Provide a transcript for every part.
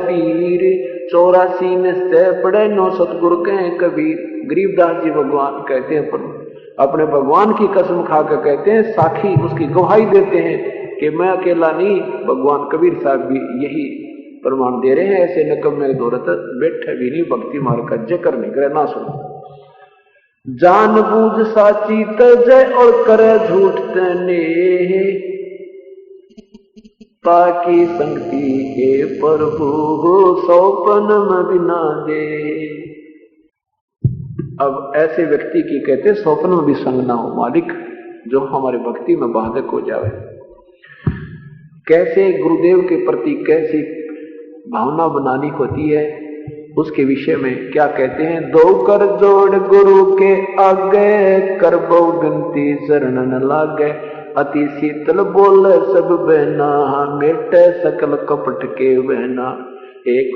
वीर 84 निश्चय पड़े 9 सतगुरु कहे कबीर। गरीबदास जी भगवान कहते हैं, अपने भगवान की कसम खाकर कहते हैं, साखी उसकी गवाही देते हैं कि मैं अकेला नहीं, भगवान कबीर साहब भी यही प्रमाण दे रहे हैं। ऐसे नकम्मे दौरत बैठे भी नहीं, भक्ति मार्ग का जिक्र नहीं करे ना सुनो। जान बूझ साची तजय और करे झूठ तने, ताकि संगति के प्रभु हो सौपन में बिना दे। अब ऐसे व्यक्ति की कहते सौपन में भी संग ना हो मालिक, जो हमारे भक्ति में बाधक हो जावे। कैसे गुरुदेव के प्रति कैसी भावना बनानी होती है, उसके विषय में क्या कहते हैं। दो कर जोड़ गुरु के आगे, करबो विनती शरण न लागे। अति शीतल बोले सब बहना, मेटे सकल कपट के बहना। एक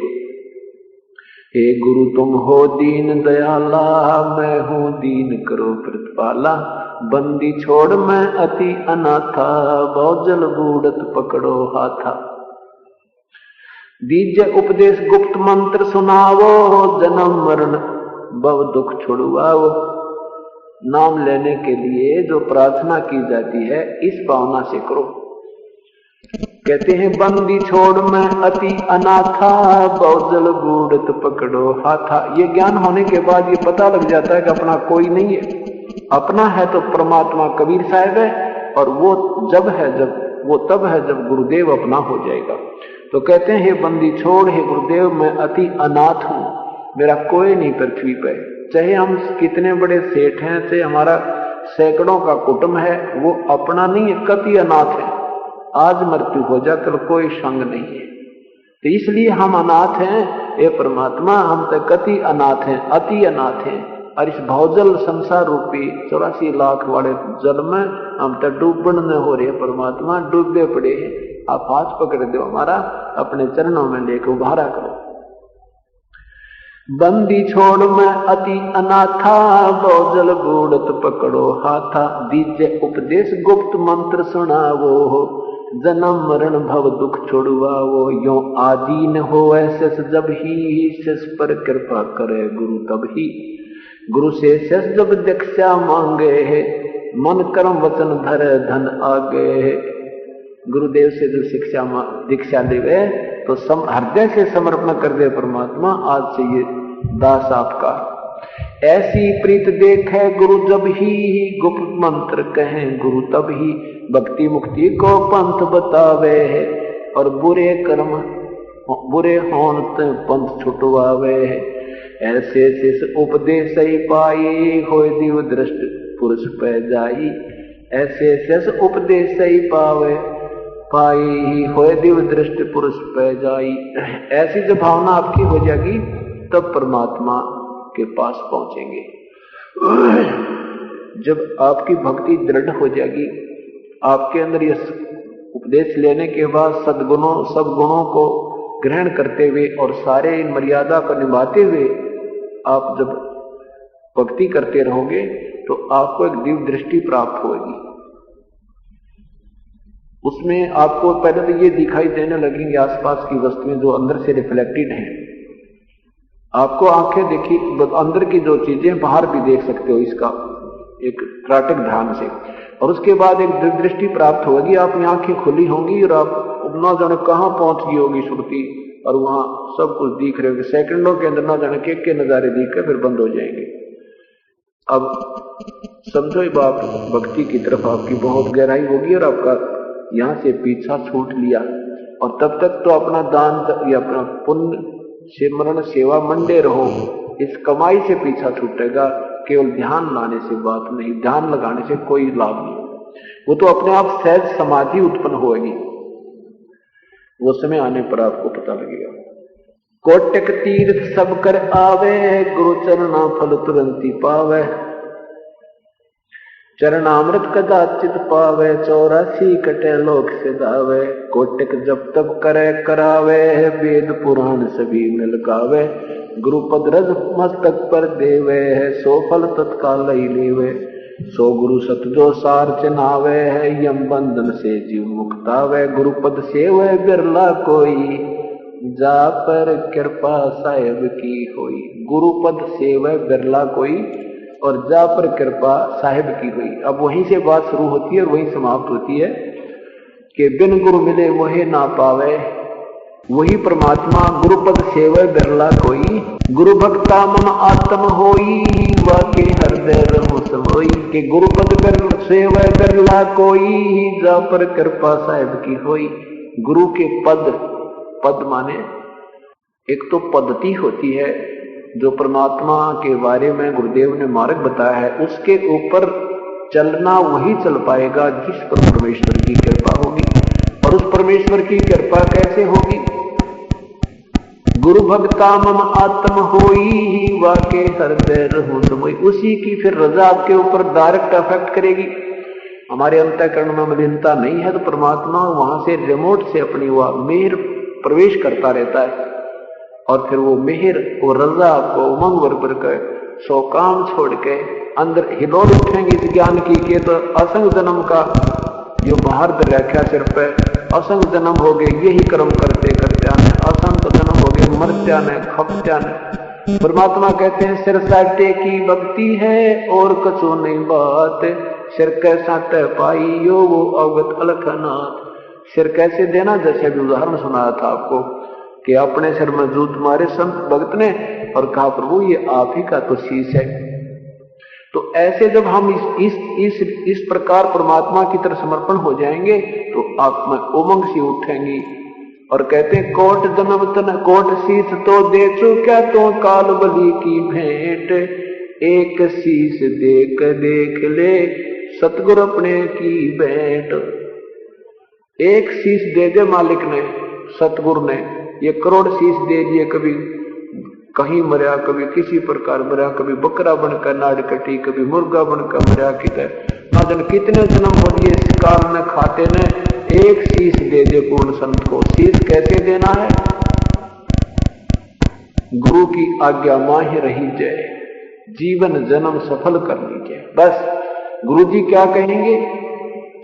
हे गुरु तुम हो दीन दयाला, मैं हूँ दीन करो प्रतिपाला। बंदी छोड़ मैं अति अनाथा, बहुजल बूढ़त पकड़ो हाथा। दीजे उपदेश गुप्त मंत्र सुनावो, जन्म मरण भव दुख छुड़वाओ। नाम लेने के लिए जो प्रार्थना की जाती है, इस भावना से करो। कहते हैं बंदी छोड़ मैं अति अनाथा, बहुजल बूढ़त पकड़ो हाथा। ये ज्ञान होने के बाद ये पता लग जाता है कि अपना कोई नहीं है। अपना है तो परमात्मा कबीर साहब है, और वो तब है जब गुरुदेव अपना हो जाएगा। तो कहते हैं हे बंदी छोड़, हे गुरुदेव मैं अति अनाथ हूं, मेरा कोई नहीं पृथ्वी पे। चाहे हम कितने बड़े सेठ हैं, चाहे हमारा सैकड़ों का कुटुंब है, वो अपना नहीं है, कति अनाथ है। आज मृत्यु हो जाए कल कोई संग नहीं है, तो इसलिए हम अनाथ हैं। ये परमात्मा हम तो कति अनाथ हैं, अति अनाथ हैं। और इस भवजल संसार रूपी 84 लाख वाले जल में हम तो डूबन न हो रहे। परमात्मा डूबे पड़े हैं, आप हाथ पकड़ दो हमारा, अपने चरणों में लेकर उभारा करो। बंदी छोड़ मैं अति अनाथा, बहुजल बूढ़त पकड़ो हाथा। दीजे उपदेश गुप्त मंत्र सुनावो, जन्म मरण भव दुख छुड़वाओ। यो आदीन हो ऐसे जब ही, शेष पर कृपा करे गुरु तब ही। गुरु से शेष जब दीक्षा मांगे है, मन कर्म वचन धर धन आगे। गुरुदेव से जो दीक्षा लेवे तो हृदय से समर्पण कर दे परमात्मा, आज से ये दास आपका। ऐसी प्रीत देखे गुरु जब ही, गुप्त मंत्र कहें गुरु तब ही। भक्ति मुक्ति को पंथ बतावे, और बुरे कर्म बुरे होन पंथ छुटवावे। ऐसे शिष उपदेश ही पाई, होय दिव दृष्ट पुरुष पै जाई। ऐसे शिष उपदेश ही पावे पाई, होय दिव दृष्ट पुरुष पै जाई। ऐसी जो भावना आपकी हो जाएगी, तब परमात्मा के पास पहुंचेंगे। जब आपकी भक्ति दृढ़ हो जाएगी, आपके अंदर ये उपदेश लेने के बाद सब गुणों को ग्रहण करते हुए और सारे इन मर्यादा को निभाते हुए आप जब भक्ति करते रहोगे, तो आपको एक दिव्य दृष्टि प्राप्त होगी। उसमें आपको पहले तो ये दिखाई देने लगेंगे आसपास की वस्तुएं जो अंदर से रिफ्लेक्टेड हैं। आपको आंखें देखी, अंदर की जो चीजें बाहर भी देख सकते हो, इसका एक त्राटक ध्यान से। और उसके बाद एक दृष्टि प्राप्त होगी, आपकी आंखें खुली होंगी और आप ना जाने कहां पहुंच गई होगी श्रुति, और वहां सब कुछ दिख रहे होगी। सेकंडों के अंदर ना जाने के नजारे दिख कर फिर बंद हो जाएंगे। अब समझो बात, भक्ति की तरफ आपकी बहुत गहराई होगी और आपका यहां से पीछा छूट लिया, और तब तक तो अपना दान या अपना पुण्य सिमरण सेवा मंडे रहो। इस कमाई से पीछा छूटेगा, केवल ध्यान लाने से बात नहीं, ध्यान लगाने से कोई लाभ नहीं। वो तो अपने आप सहज समाधि उत्पन्न होगी, वो समय आने पर आपको पता लगेगा। कोटक तीर्थ सब कर आवे, गुरु चरणा फल तुरंती पावे। चरणामृत कदाचित पावे, 84 कटे लोक से दावे। कोटक जब तब करे करावे, वेद पुराण सभी मिल गावे। गुरुपद रज मस्तक पर देवे, सो फल तत्काल ही लेवे। सो गुरु सत जो सार चनावे, यम बंधन से जीव मुक्तावे। गुरुपद सेवे बिरला कोई, जा पर कृपा साहेब की होई। गुरुपद सेवै बिरला कोई, और जा पर कृपा साहिब की हुई। अब वहीं से बात शुरू होती है और वहीं समाप्त होती है कि बिन गुरु मिले मोहे ना पावे, वही परमात्मा गुरुपद सेवै बिरला कोई। गुरु भक्ता मम आत्म होई, वाके हृदय रहो समोई। के गुरुपद सेवै बिरला कोई, जा पर कृपा साहिब की होई। गुरु के पद, पद माने एक तो पद्धति होती है जो परमात्मा के बारे में गुरुदेव ने मार्ग बताया है, उसके ऊपर चलना वही चल पाएगा जिस पर परमेश्वर की कृपा होगी। और उस परमेश्वर की कृपा कैसे होगी? गुरु भक्ता मम आत्म होई, वाके हृदय रहूं समोई। उसी की फिर रजा आपके ऊपर डायरेक्ट अफेक्ट करेगी। हमारे अंतःकरण में मलिनता नहीं है तो परमात्मा वहां से रिमोट से अपनी वह मेहर प्रवेश करता रहता है, और फिर वो मेहर और रजा आपको उमंग भर कर सो काम छोड़ के अंदर हिलोर उठेंगे इस ज्ञान की के तो असंग जन्म का जो बाहर रखा सिर पे, असंग जन्म हो गए यही कर्म करते करते आने, असंग जन्म हो गए मरत्या ने खपत्या ने। परमात्मा कहते हैं सिर साटे की भक्ति है और कछो नहीं बात, सिर कैसा तय पाई यो वो अवगत अलखनाथ। सिर कैसे देना, जैसे अभी उदाहरण सुनाया था आपको कि अपने सिर में जूत मारे संत भक्त ने और कहा प्रभु ये आप ही का तो शीश है। तो ऐसे जब हम इस प्रकार परमात्मा की तरफ समर्पण हो जाएंगे तो आप में उमंग सी उठेंगी। और कहते हैं कोट जन्म तन कोट शीश तो दे चुका तो काल बलि की भेंट, एक शीश देख ले सतगुरु अपने की भेंट। एक शीश दे दे मालिक ने, सतगुरु ने, ये करोड़ शीश दे दिए, कभी कहीं मरिया, कभी किसी प्रकार मरिया, कभी बकरा बनकर नाड़ कटी, कभी मुर्गा बनकर मरिया, ना जन कितने जन्म हो दिए इस काल में खाते ने। एक शीश दे दे पूर्ण संत को। शीश कैसे देना है? गुरु की आज्ञा माही रही जाए, जीवन जन्म सफल कर लीजिए। बस गुरु जी क्या कहेंगे?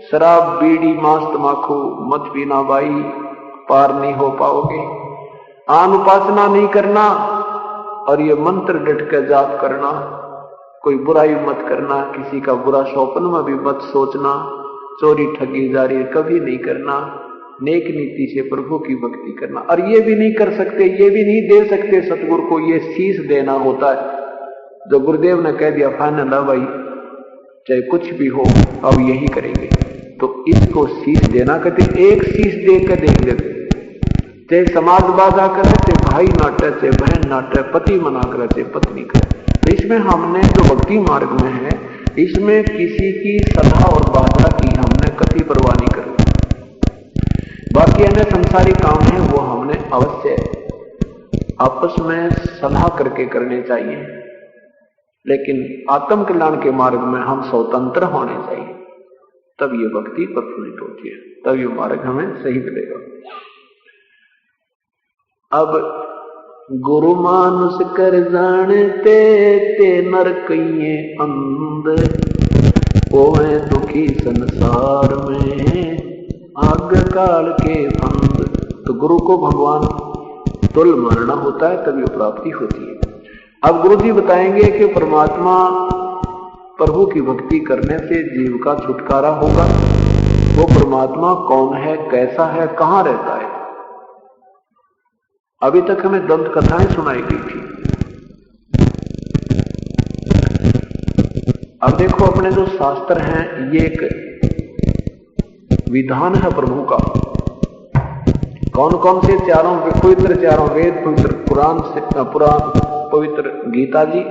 शराब बीड़ी मांस तमाकू मत पीना भाई, पार नहीं हो पाओगे। आन उपासना नहीं करना, और ये मंत्र डट कर जाप करना, कोई बुराई मत करना, किसी का बुरा स्वप्न में भी मत सोचना, चोरी ठगी जारी कभी नहीं करना, नेक नीति से प्रभु की भक्ति करना। और ये भी नहीं कर सकते, ये भी नहीं दे सकते सतगुरु को, ये शीश देना होता है जो गुरुदेव ने कह दिया फाइनल है भाई, चाहे कुछ भी हो अब यही करेंगे। तो इसको शीश देना कहते, एक शीश दे कर देख देते, चाहे समाज बाधा करे, चाहे भाई नाटे, चाहे बहन नाटे, पति मना करे, चाहे पत्नी करे। तो इसमें हमने जो भक्ति मार्ग में है, इसमें किसी की सलाह और बाधा की हमने कभी परवाह नहीं करनी। बाकी अन्य संसारी काम है वो हमने अवश्य आपस में सलाह करके करने चाहिए, लेकिन आत्म कल्याण के मार्ग में हम स्वतंत्र होने चाहिए, तब ये भक्ति प्रफुल्लित होती है, तब ये मार्ग हमें सही मिलेगा। अब गुरु मानुष कर जानते ते नर कइये अंध, ओए दुखी संसार में आग काल के फंद। तो गुरु को भगवान तुल मानना होता है, तभी प्राप्ति होती है। अब गुरु जी बताएंगे कि परमात्मा प्रभु की भक्ति करने से जीव का छुटकारा होगा। वो परमात्मा कौन है, कैसा है, कहां रहता है? अभी तक हमें दंत कथाएं सुनाई गई थी। अब देखो अपने जो शास्त्र हैं, ये एक विधान है प्रभु का। कौन कौन से? चारों वेद, पवित्र पुराण, पवित्र गीता जी,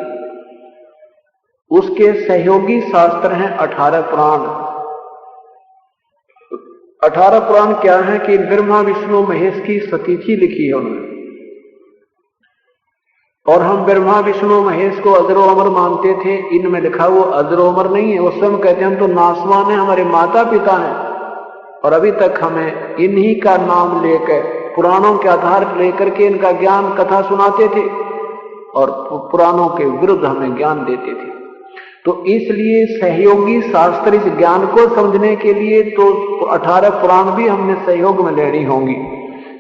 उसके सहयोगी शास्त्र हैं 18 पुराण। 18 पुराण क्या है कि ब्रह्मा विष्णु महेश की सतीथि लिखी है उन्होंने, और हम ब्रह्मा विष्णु महेश को अजरो अमर मानते थे। इनमें लिखा वो अजरो अमर नहीं है, वो स्वयं कहते हैं हम तो नासवान है, हमारे माता पिता हैं, और अभी तक हमें इन्हीं का नाम लेकर पुराणों के आधार लेकर के इनका ज्ञान कथा सुनाते थे और पुराणों के विरुद्ध हमें ज्ञान देते थे। तो इसलिए सहयोगी शास्त्र इस ज्ञान को समझने के लिए तो 18 पुराण भी हमने सहयोग में लेनी होंगी।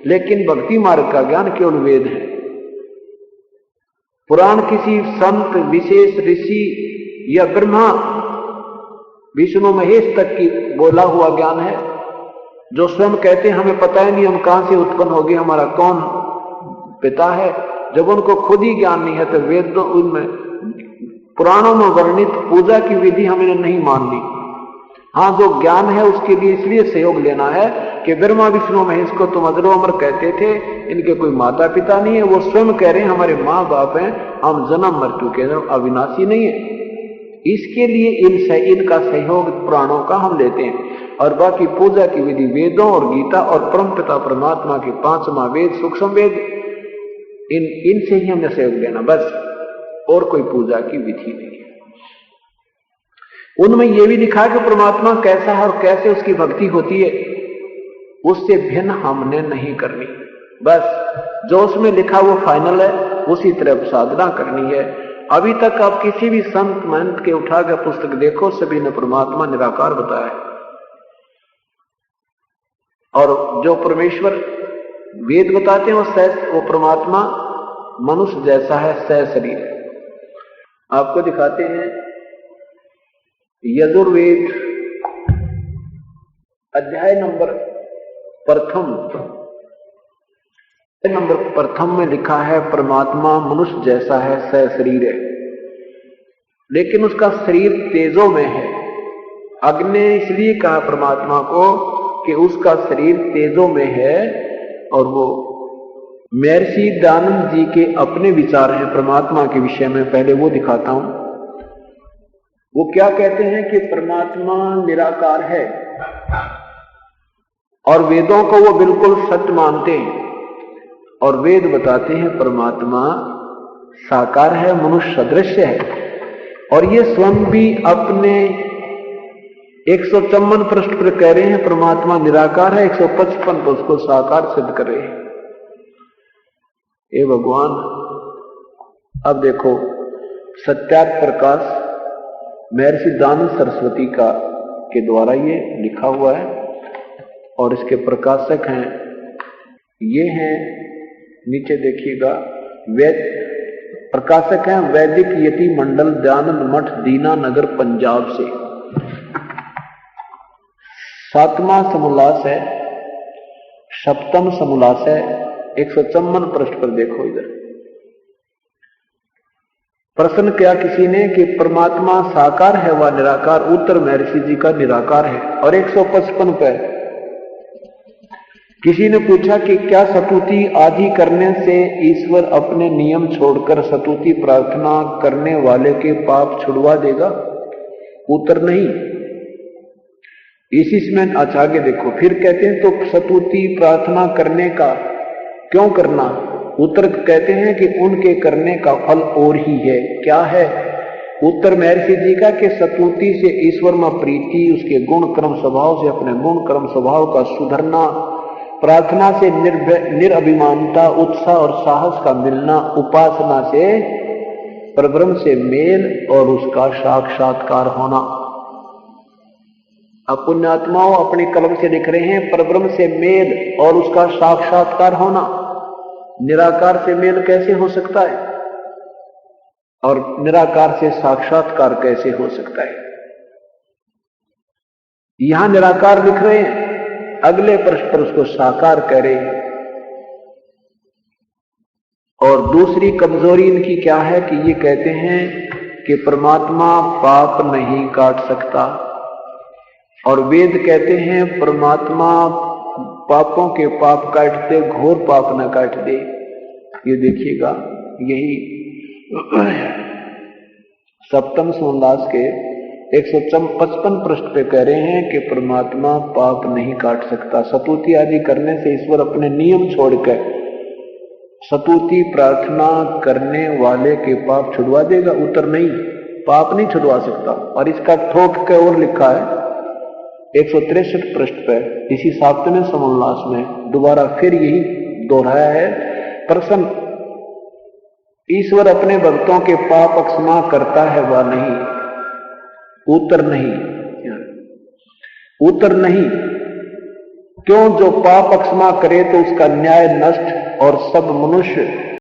लेकिन भक्ति मार्ग का ज्ञान केवल वेद है। पुराण किसी संत विशेष ऋषि या ब्रह्मा विष्णु महेश तक की बोला हुआ ज्ञान है, जो स्वयं कहते हैं हमें पता ही नहीं हम कहां से उत्पन्न हो गए, हमारा कौन पिता है। जब उनको खुद ही ज्ञान नहीं है तो वेद उनमें पुराणों में वर्णित पूजा की विधि हमने नहीं मान ली। हाँ, जो ज्ञान है उसके लिए इसलिए सहयोग लेना है कि ब्रह्मा विष्णु महेश को तुम अजरो अमर कहते थे, इनके कोई माता पिता नहीं है, वो स्वयं कह रहे हैं हमारे माँ बाप हैं, हम जन्म मृत्यु के अविनाशी नहीं है। इसके लिए इनका सहयोग पुराणों का हम लेते हैं। और बाकी पूजा की विधि वेदों और गीता और परमपिता परमात्मा के 5वां वेद सूक्ष्म वेद, इनसे ही हमें सहयोग लेना, बस और कोई पूजा की विधि नहीं है। उनमें यह भी लिखा है कि परमात्मा कैसा है और कैसे उसकी भक्ति होती है, उससे भिन्न हमने नहीं करनी। बस जो उसमें लिखा वो फाइनल है, उसी तरह साधना करनी है। अभी तक आप किसी भी संत महंत के उठा कर पुस्तक देखो, सभी ने परमात्मा निराकार बताया है। और जो परमेश्वर वेद बताते हैं वो परमात्मा मनुष्य जैसा है, सशरीर है। आपको दिखाते हैं यजुर्वेद अध्याय नंबर प्रथम में लिखा है परमात्मा मनुष्य जैसा है, सशरीर है, लेकिन उसका शरीर तेजों में है। अग्नि ने इसलिए कहा परमात्मा को कि उसका शरीर तेजों में है। और वो महर्षि दयानंद जी के अपने विचार हैं परमात्मा के विषय में, पहले वो दिखाता हूं। वो क्या कहते हैं कि परमात्मा निराकार है और वेदों को वो बिल्कुल सत्य मानते हैं। और वेद बताते हैं परमात्मा साकार है, मनुष्य सदृश है। और ये स्वयं भी अपने 154 पृष्ठ पर कह रहे हैं परमात्मा निराकार है, 155 पर उसको साकार सिद्ध कर रहे हैं। हे भगवान, अब देखो सत्यार्थ प्रकाश महर्षि दयानंद सरस्वती के द्वारा ये लिखा हुआ है और इसके प्रकाशक हैं ये हैं, नीचे देखिएगा, प्रकाशक हैं वैदिक यति मंडल दयानंद मठ दीनानगर पंजाब से। 7वां समोल्लास है, सप्तम समोल्लास है, 154 पृष्ठ पर देखो। इधर प्रश्न किया किसी ने कि परमात्मा साकार है व निराकार, उत्तर महर्षि जी का निराकार है। और 155 पे किसी ने पूछा कि क्या स्तुति आदि करने से ईश्वर अपने नियम छोड़कर स्तुति प्रार्थना करने वाले के पाप छुड़वा देगा? उत्तर नहीं। इसमें अच्छा आगे देखो, फिर कहते हैं तो स्तुति प्रार्थना करने का क्यों करना? उत्तर कहते हैं कि उनके करने का फल और ही है। क्या है उत्तर महर्षि जी का? कि स्तुति से ईश्वर में प्रीति, उसके गुण कर्म स्वभाव से अपने गुण कर्म स्वभाव का सुधरना, प्रार्थना से निरअभिमानता, उत्साह और साहस का मिलना, उपासना से परब्रह्म से मेल और उसका साक्षात्कार होना। अब पुण्यात्माओं अपनी कलम से लिख रहे हैं परब्रह्म से मेल और उसका साक्षात्कार होना। निराकार से मेल कैसे हो सकता है और निराकार से साक्षात्कार कैसे हो सकता है? यहां निराकार लिख रहे हैं, अगले पृष्ठ पर उसको साकार कह रहे हैं। और दूसरी कमजोरी इनकी क्या है कि ये कहते हैं कि परमात्मा पाप नहीं काट सकता। और वेद कहते हैं परमात्मा पापों के पाप काट दे, घोर पाप न काट दे। ये देखिएगा, यही सप्तम समोल्लास के 155 पृष्ठ पे कह रहे हैं कि परमात्मा पाप नहीं काट सकता। स्तुति आदि करने से ईश्वर अपने नियम छोड़कर स्तुति प्रार्थना करने वाले के पाप छुड़वा देगा? उत्तर नहीं, पाप नहीं छुड़वा सकता। और इसका ठोक के और लिखा है 163 पृष्ठ पर इसी 7वें समोल्लास में दोबारा फिर यही दोहराया है प्रश्न, ईश्वर अपने भक्तों के पाप क्षमा करता है व नहीं? उत्तर नहीं, उत्तर नहीं। क्यों जो पाप अक्षमा करे तो उसका न्याय नष्ट और सब मनुष्य